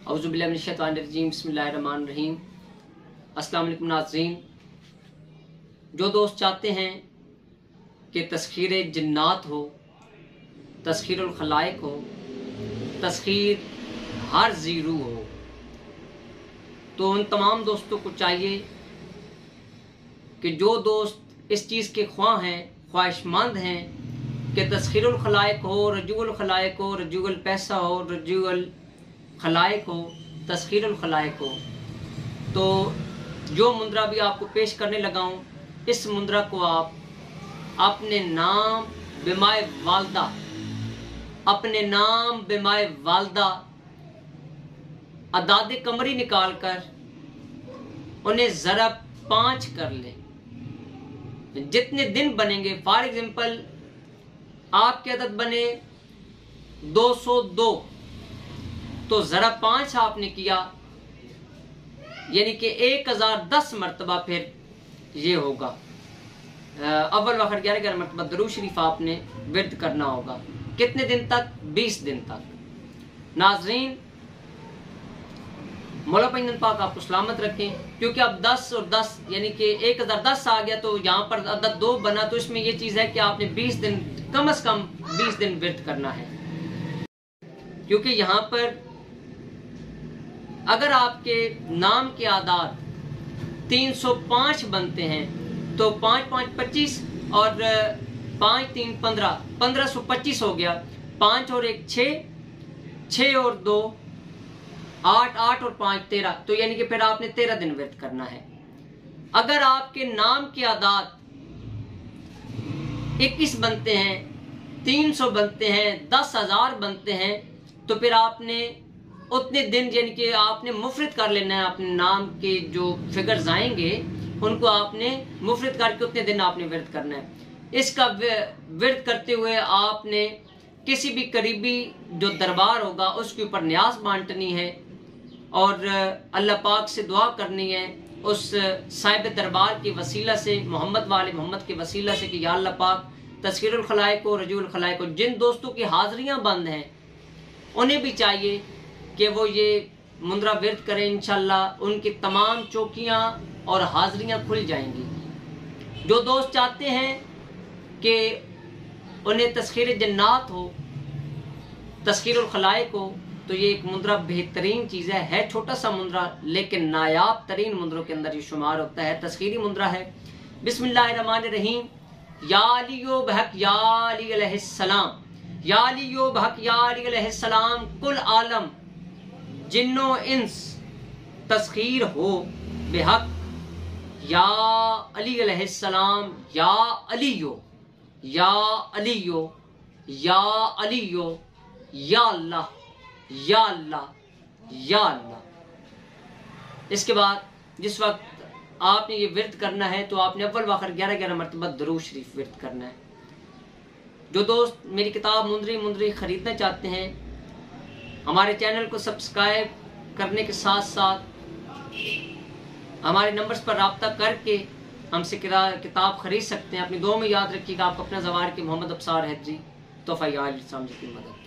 औज़ु बिल्लाहि मिनश शैतानिर रजीम बिस्मिल्लाहिर्रहमानिर्रहीम। अस्सलाम वालेकुम नाज़रीन। जो दोस्त चाहते हैं कि तस्खीर जिन्नात हो, तस्खीरुल खलाइक हो, तस्खीर हर ज़ीरू हो, तो उन तमाम दोस्तों को चाहिए कि जो दोस्त इस चीज़ के ख्वाह हैं, ख्वाहिशमंद हैं कि तस्खीरुल खलाइक हो, रजूउल खलाइक हो, रजूउल पैसा हो, रजूउल खलाइक हो, तस्खीरुल खलाइक हो, तो जो मुंद्रा भी आपको पेश करने लगा हूँ, इस मुंद्रा को आप अपने नाम बिमाए वालदा, अपने नाम बिमाए वालदा अदाद कमरी निकाल कर उन्हें ज़रब 5 कर लें। जितने दिन बनेंगे, फॉर एग्जाम्पल आपके अदद बने 202, तो ज़रब 5 आपने किया, यानी कि 1010 मरतबा फिर ये होगा। अव्वल वखर 11 मरतबा दरूद शरीफ आपने विर्द करना होगा। कितने दिन तक? 20 दिन तक। नाजरीन, मौला पैगंबर पाक आपको सलामत रखें, क्योंकि अब 10 और 10 यानी कि 1010 आ गया, तो यहाँ पर अदद 2 बना, तो इसमें यह चीज़ है कि आपने 20 दिन, कम से कम 20 दिन विर्द करना है। क्योंकि यहाँ पर अगर आपके नाम के आदाद 305 बनते हैं, तो 5 5 25 और 5 3 15, 1525 हो गया। 5 और 1 6, 6 और 2 8, 8 और 5 13, तो यानी कि फिर आपने 13 दिन व्यर्थ करना है। अगर आपके नाम के आदाद 21 बनते हैं, 300 बनते हैं, 10,000 बनते हैं, तो फिर आपने उतने दिन यानी कि आपने मुफरत कर लेना है। अपने नाम के जो फिगर्स आएंगे उनको आपने मुफरत करके उतने दिन आपने विर्द करना है। इसका विर्द करते हुए आपने किसी भी करीबी जो दरबार होगा उसके ऊपर न्याज बांटनी है और अल्लाह पाक से दुआ करनी है, उस साहिब दरबार की वसीला से, मोहम्मद वाले मोहम्मद के वसीला से, कि या अल्लाह पाक तस्खीरुल खलाइक को, रजूउल खलाइक को, जिन दोस्तों की हाज़रियाँ बंद हैं उन्हें भी चाहिए कि वो ये मुंद्रा विर्द करें। इंशाल्लाह उनकी तमाम चौकियाँ और हाज़रियाँ खुल जाएंगी। जो दोस्त चाहते हैं कि उन्हें तस्खीर जन्नात हो, तस्खीरुल खलाइक हो, तो ये एक मुंद्रा बेहतरीन चीज़ है छोटा सा मुंद्रा, लेकिन नायाब तरीन मुंद्रों के अंदर ये शुमार होता है। तस्खीरी मुंद्रा है। बिस्मिल्लाहिर्रहमानिर्रहीम। या अलियो बहक या अली अलैहिस्सलाम, या अलियो बहक या अली अलैहिस्सलाम, कुल आलम जिन्नो इंस तस्खीर हो बेहक या अली अलैहिस्सलाम, या अलियो, या अलियो, या अलियो, या अल्लाह, या अल्लाह, या अल्लाह। इसके बाद जिस वक्त आपने ये विर्द करना है, तो आपने अव्वल वाखिर 11 मरतबा दरूद शरीफ विर्द करना है। जो दोस्त मेरी किताब मुंदरी खरीदना चाहते हैं, हमारे चैनल को सब्सक्राइब करने के साथ साथ हमारे नंबर्स पर राब्ता करके हमसे किताब खरीद सकते हैं। अपनी दुआ में याद रखिएगा। आप अपना ज़वार के मोहम्मद अब्सार हैदरी, तोहफ़ा याल इस्लाम की मदद।